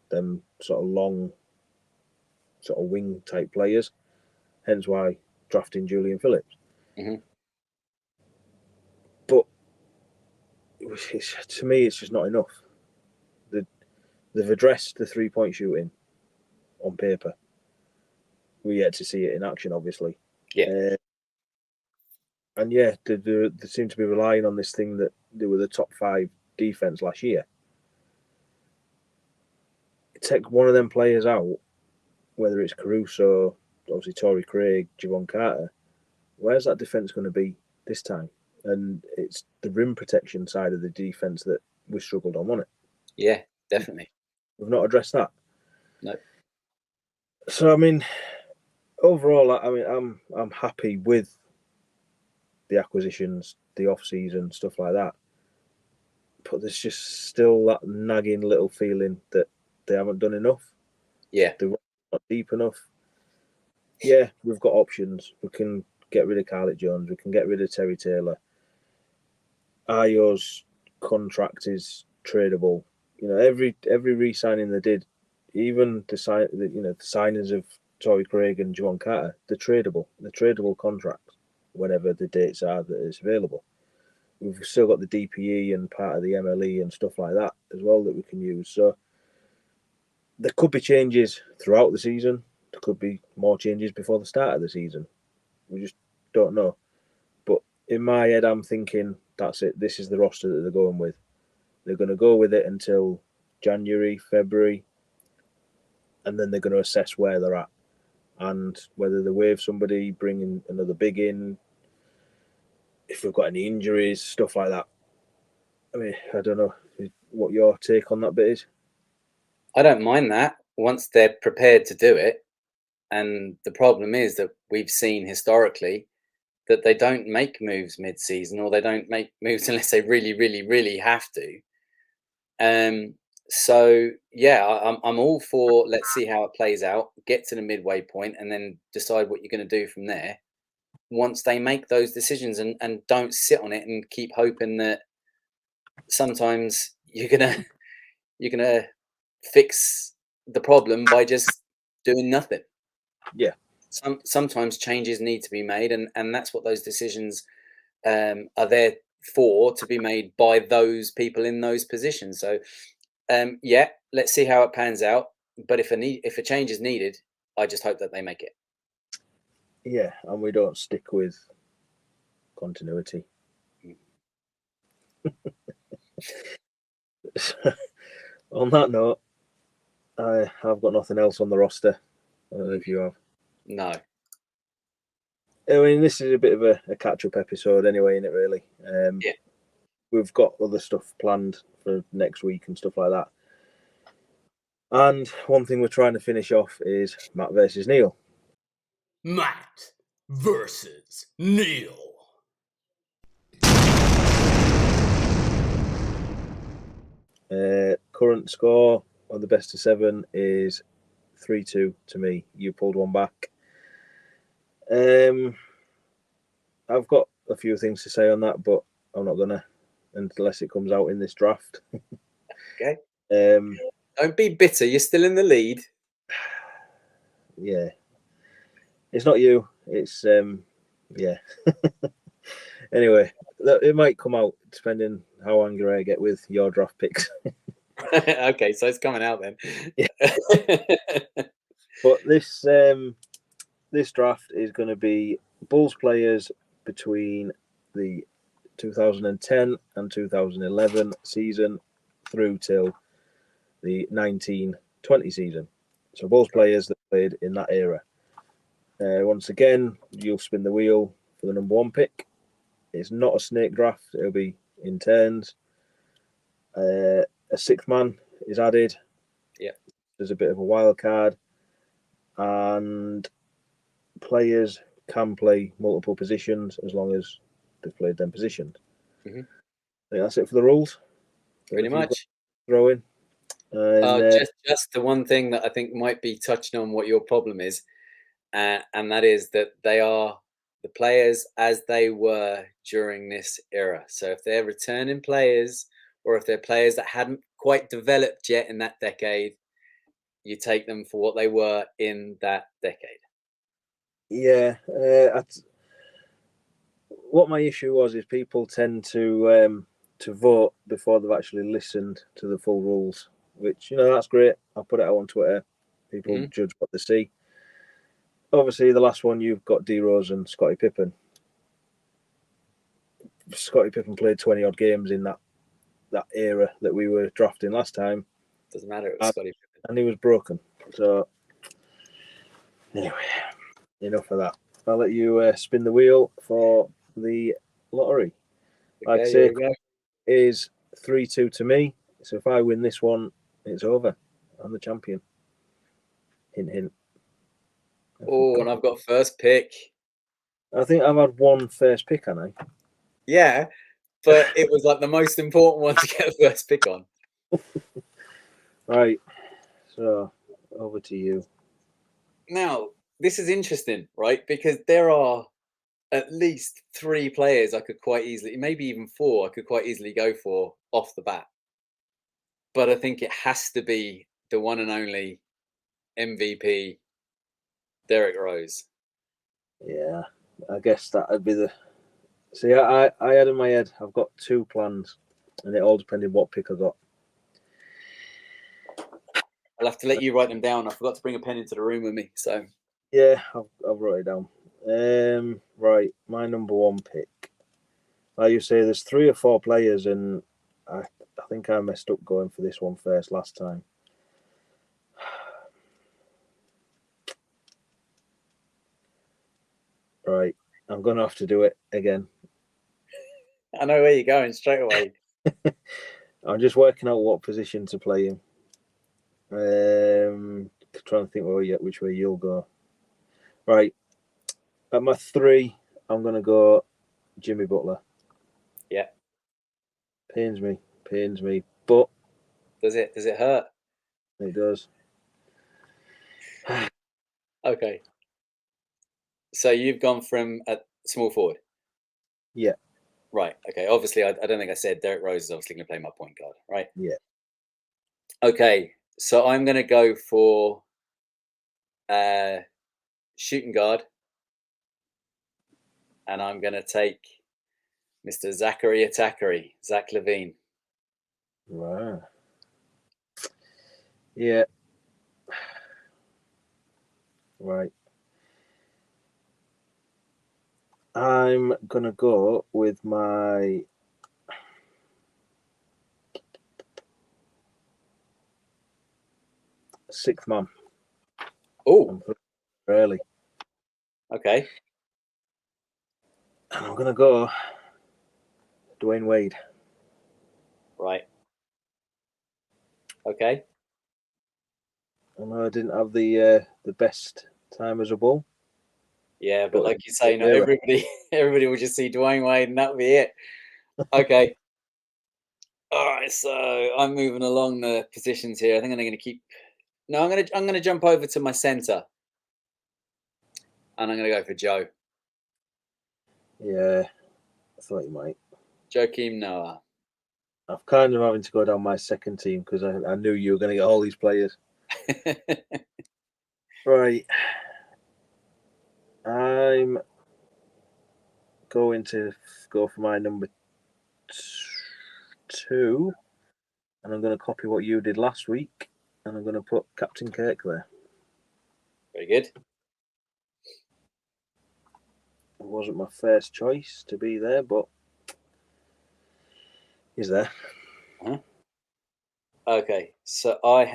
Speaker 1: Them sort of long, sort of wing type players. Hence why drafting Julian Phillips.
Speaker 2: Mm-hmm.
Speaker 1: But to me, it's just not enough. They've addressed the 3-point shooting on paper. We yet to see it in action, obviously.
Speaker 2: Yeah.
Speaker 1: And yeah, they seem to be relying on this thing that they were the top 5 defense last year. Take one of them players out, whether it's Caruso, obviously Torrey Craig, Javon Carter, where's that defense going to be this time? And it's the rim protection side of the defense that we struggled on, wasn't it?
Speaker 2: Yeah, definitely.
Speaker 1: We've not addressed that.
Speaker 2: No.
Speaker 1: So I mean, overall, I mean, I'm happy with the acquisitions, the off season, stuff like that. But there's just still that nagging little feeling that they haven't done enough.
Speaker 2: Yeah.
Speaker 1: They're not deep enough. Yeah, we've got options. We can get rid of Carlett Jones. We can get rid of Terry Taylor. Ayo's contract is tradable. You know, every re-signing they did, even the signings of Torrey Craig and Javon Carter, they're tradable. They're tradable contracts whenever the dates are that it's available. We've still got the DPE and part of the MLE and stuff like that as well that we can use. So there could be changes throughout the season. There could be more changes before the start of the season. We just don't know. But in my head, I'm thinking that's it. This is the roster that they're going with. They're going to go with it until January, February, and then they're going to assess where they're at and whether they waive somebody, bring in another big in, if we've got any injuries, stuff like that. I mean, I don't know what your take on that bit is.
Speaker 2: I don't mind that once they're prepared to do it. And the problem is that we've seen historically that they don't make moves mid-season, or they don't make moves unless they really, really, really have to. So yeah, I'm all for let's see how it plays out, get to the midway point, and then decide what you're going to do from there. Once they make those decisions, and don't sit on it and keep hoping that sometimes you're gonna fix the problem by just doing nothing.
Speaker 1: Yeah.
Speaker 2: Sometimes changes need to be made, and that's what those decisions are there for, to be made by those people in those positions. So yeah, let's see how it pans out. But if a change is needed, I just hope that they make it.
Speaker 1: Yeah, and we don't stick with continuity. On that note, I've got nothing else on the roster. I don't know if you have.
Speaker 2: No.
Speaker 1: I mean, this is a bit of a catch-up episode anyway, isn't it, really?
Speaker 2: Yeah.
Speaker 1: We've got other stuff planned for next week and stuff like that. And one thing we're trying to finish off is Matt versus Neill.
Speaker 3: Matt versus Neill.
Speaker 1: Current score on the best of 7 is 3-2 to me. You pulled one back. I've got a few things to say on that, but I'm not gonna unless it comes out in this draft.
Speaker 2: Okay.
Speaker 1: Um,
Speaker 2: Don't be bitter. You're still in the lead.
Speaker 1: Yeah, it's not you. It's yeah. Anyway, it might come out depending how angry I get with your draft picks.
Speaker 2: Okay, so it's coming out then.
Speaker 1: Yeah. But this draft is going to be Bulls players between the 2010 and 2011 season through till the 1920 season. So Bulls players that played in that era. Once again, you'll spin the wheel for the number 1 pick. It's not a snake draft. It'll be in turns. A 6th man is added.
Speaker 2: Yeah.
Speaker 1: There's a bit of a wild card. And players can play multiple positions as long as they've played them positions.
Speaker 2: Mm-hmm.
Speaker 1: I think that's it for the rules.
Speaker 2: Pretty much.
Speaker 1: Throw in. And,
Speaker 2: just the one thing that I think might be touching on what your problem is, and that is that they are the players as they were during this era. So if they're returning players, or if they're players that hadn't quite developed yet in that decade, you take them for what they were in that decade.
Speaker 1: Yeah. What my issue was is people tend to vote before they've actually listened to the full rules, which, that's great. I'll put it out on Twitter. People judge what they see. Obviously, the last one, you've got D Rose and Scottie Pippen. Scottie Pippen played 20-odd games in that era that we were drafting last time.
Speaker 2: Doesn't matter, it was Scottie Pippen.
Speaker 1: And he was broken. So, anyway, enough of that. I'll let you spin the wheel for the lottery. Like I say, is 3-2 to me. So if I win this one, it's over. I'm the champion. Hint, hint.
Speaker 2: Oh, and I've got first pick.
Speaker 1: I think I've had one first pick, haven't I?
Speaker 2: Yeah, but it was like the most important one to get a first pick on.
Speaker 1: Right. So, over to you.
Speaker 2: Now, this is interesting, right? Because there are at least 3 players I could quite easily, maybe even 4, I could quite easily go for off the bat. But I think it has to be the one and only MVP, Derrick Rose.
Speaker 1: Yeah, I guess that would be the... See, I had in my head, I've got 2 plans, and it all depended what pick I got.
Speaker 2: I'll have to let you write them down. I forgot to bring a pen into the room with me, so...
Speaker 1: Yeah, I've wrote it down. Right, my number 1 pick. Like you say, there's 3 or 4 players, and I think I messed up going for this one first last time. Right, I'm going to have to do it again.
Speaker 2: I know where you're going straight away.
Speaker 1: I'm just working out what position to play in. Trying to think which way you'll go. Right, at my 3, I'm going to go Jimmy Butler.
Speaker 2: Yeah.
Speaker 1: Pains me, but...
Speaker 2: Does it hurt?
Speaker 1: It does.
Speaker 2: Okay. So you've gone from a small forward?
Speaker 1: Yeah.
Speaker 2: Right. Okay. Obviously, I don't think I said Derrick Rose is obviously going to play my point guard, right?
Speaker 1: Yeah.
Speaker 2: Okay. So I'm going to go for shooting guard. And I'm going to take Mr. Zachary Attackery, Zach LaVine.
Speaker 1: Wow. Yeah. Right. I'm going to go with my sixth man.
Speaker 2: Oh.
Speaker 1: Early.
Speaker 2: Okay.
Speaker 1: And I'm going to go Dwayne Wade.
Speaker 2: Right. Okay.
Speaker 1: I know I didn't have the best time as a Bull.
Speaker 2: Yeah, but like you say, not everybody will just see Dwayne Wade and that'll be it. Okay. All right, so I'm moving along the positions here. I think I'm going to keep. No, I'm going to jump over to my center, and I'm going to go for Joe.
Speaker 1: Yeah, I thought you might.
Speaker 2: Joakim Noah.
Speaker 1: I'm kind of having to go down my second team because I knew you were going to get all these players. Right. I'm going to go for my number 2, and I'm going to copy what you did last week, and I'm going to put Captain Kirk there.
Speaker 2: Very good.
Speaker 1: It wasn't my first choice to be there, but he's there.
Speaker 2: Uh-huh. Okay, so I'm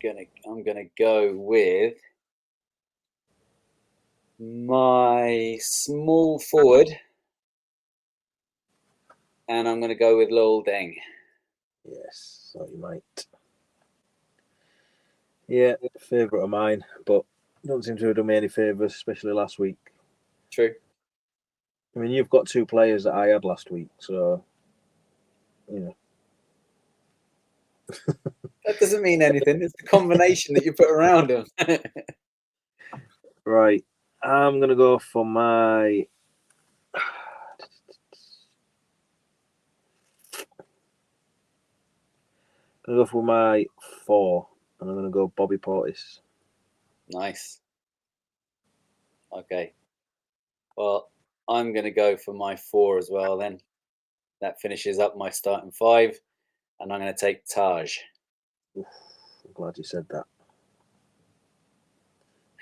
Speaker 2: gonna go with my small forward, and I'm gonna go with Lowell Deng.
Speaker 1: Yes, thought you might. Yeah, favourite of mine, but don't seem to have done me any favours, especially last week.
Speaker 2: True.
Speaker 1: I mean, you've got 2 players that I had last week, so
Speaker 2: That doesn't mean anything. It's the combination that you put around them.
Speaker 1: Right. I'm gonna go for my. I'm gonna go for my 4, and I'm gonna go Bobby Portis.
Speaker 2: Nice. Okay. Well, I'm going to go for my 4 as well then. That finishes up my starting 5, and I'm going to take Taj.
Speaker 1: Oof, I'm glad you said that.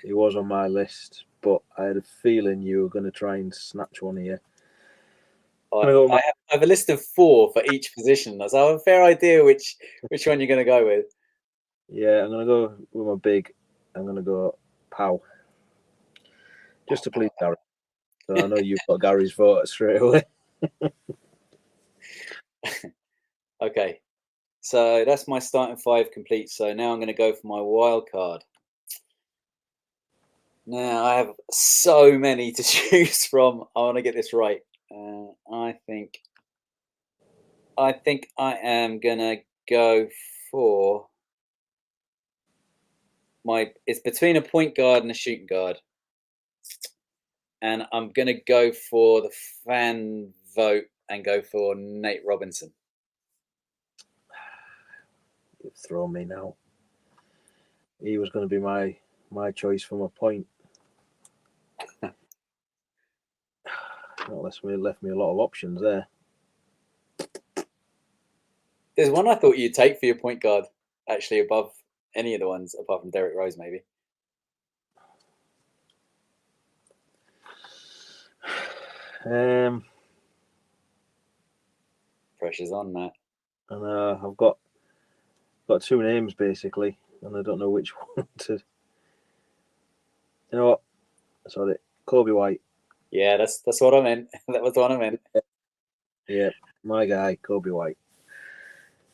Speaker 1: He was on my list, but I had a feeling you were going to try and snatch one here.
Speaker 2: I have a list of 4 for each position, so I have a fair idea which one you're going to go with.
Speaker 1: Yeah, I'm going to go with my big. I'm going to go Pow. Just to please Gary. So I know you've got Gary's vote straight away.
Speaker 2: Okay. So that's my starting 5 complete. So now I'm going to go for my wild card. Now I have so many to choose from. I want to get this right. I think I am gonna go for it's between a point guard and a shooting guard, and I'm gonna go for the fan vote and go for Nate Robinson.
Speaker 1: You've thrown me now. He was going to be my choice for my point. Left me a lot of options there.
Speaker 2: There's one I thought you'd take for your point guard, actually above any of the ones apart from Derrick Rose, maybe. Pressure's on, Matt.
Speaker 1: And I've got 2 names basically, and I don't know which one to. You know what? Sorry, Kobe White.
Speaker 2: Yeah, that's what I meant. That was what I meant.
Speaker 1: Yeah, my guy, Kobe White.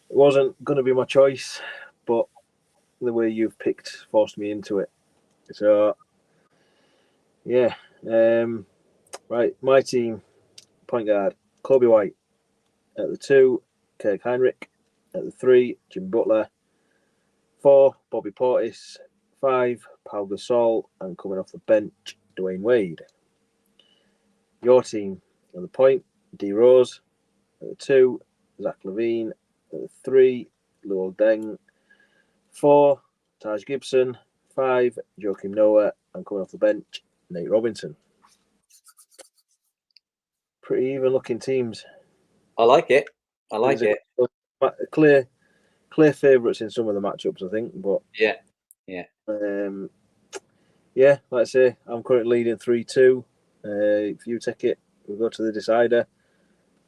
Speaker 1: It wasn't going to be my choice, but the way you've picked forced me into it. So, yeah. Right, my team, point guard, Kobe White. At the 2, Kirk Heinrich. At the 3, Jim Butler. 4, Bobby Portis. 5, Pau Gasol. And coming off the bench, Dwayne Wade. Your team, at the point, D Rose. At the 2, Zach LaVine. At the 3, Luol Deng. 4, Taj Gibson. 5, Joakim Noah. And coming off the bench, Nate Robinson. Pretty even looking teams.
Speaker 2: I like it. I like it.
Speaker 1: Clear favourites in some of the matchups, I think. But
Speaker 2: yeah.
Speaker 1: Yeah, like I say, I'm currently leading 3-2. If you take it, we'll go to the decider.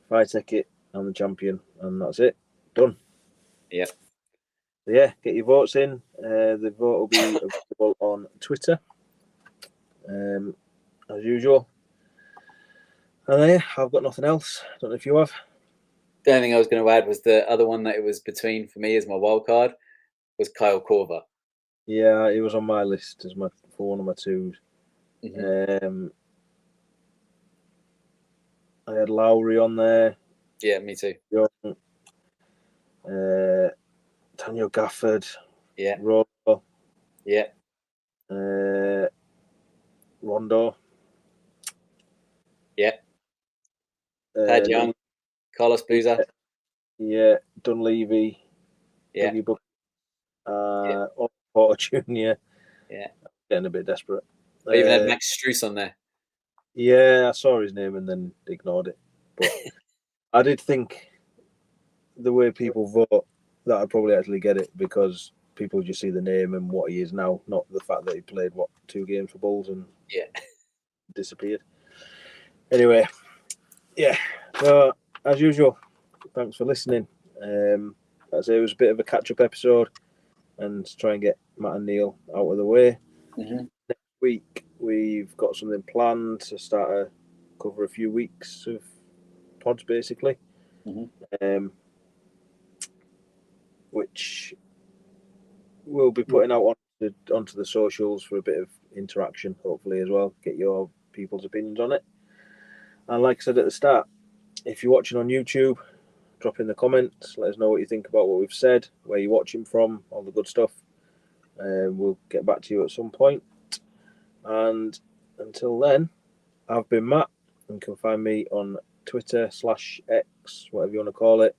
Speaker 1: If I take it, I'm the champion, and that's it. Done.
Speaker 2: Yeah.
Speaker 1: So yeah, get your votes in. The vote will be available on Twitter, as usual. And yeah, I've got nothing else. I don't know if you have.
Speaker 2: The only thing I was going to add was the other one that it was between for me as my wild card was Kyle Korver.
Speaker 1: Yeah, it was on my list as for one of my 2s. Mm-hmm. I had Lowry on there.
Speaker 2: Yeah, me too.
Speaker 1: Young, Daniel Gafford.
Speaker 2: Yeah.
Speaker 1: Rondo.
Speaker 2: Yeah.
Speaker 1: Rondo.
Speaker 2: Yeah. Thad Young. Carlos Boozer.
Speaker 1: Yeah. Dunleavy.
Speaker 2: Yeah.
Speaker 1: Dougie Book. Porter Jr.
Speaker 2: Yeah.
Speaker 1: Getting a bit desperate.
Speaker 2: I even had Max Strus on there.
Speaker 1: Yeah, I saw his name and then ignored it. But I did think the way people vote that I'd probably actually get it because people just see the name and what he is now, not the fact that he played 2 games for Bulls and disappeared. Anyway, yeah. So as usual, thanks for listening. I'd say it was a bit of a catch-up episode and try and get Matt and Neil out of the way.
Speaker 2: Mm-hmm.
Speaker 1: Next week we've got something planned to cover a few weeks of pods basically.
Speaker 2: Mm-hmm.
Speaker 1: Which we'll be putting out onto the socials for a bit of interaction, hopefully, as well. Get your people's opinions on it. And like I said at the start, if you're watching on YouTube, drop in the comments. Let us know what you think about what we've said, where you're watching from, all the good stuff. We'll get back to you at some point. And until then, I've been Matt, and you can find me on Twitter/X, whatever you want to call it,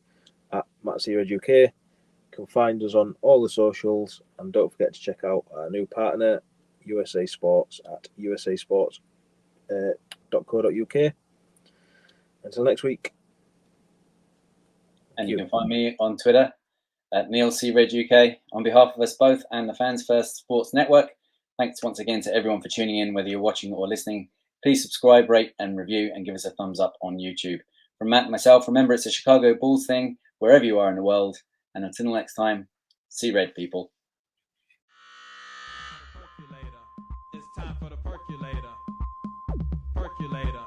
Speaker 1: at MattSearedUK. You can find us on all the socials, and don't forget to check out our new partner, USA Sports, at usasports.co.uk. Until next week.
Speaker 2: And you can find me on Twitter at Neill UK. On behalf of us both and the Fans First Sports Network, thanks once again to everyone for tuning in, whether you're watching or listening. Please subscribe, rate, and review, and give us a thumbs up on YouTube. From Matt and myself, remember it's a Chicago Bulls thing, wherever you are in the world. And until next time, see red, people.
Speaker 4: It's time for the percolator. Percolator.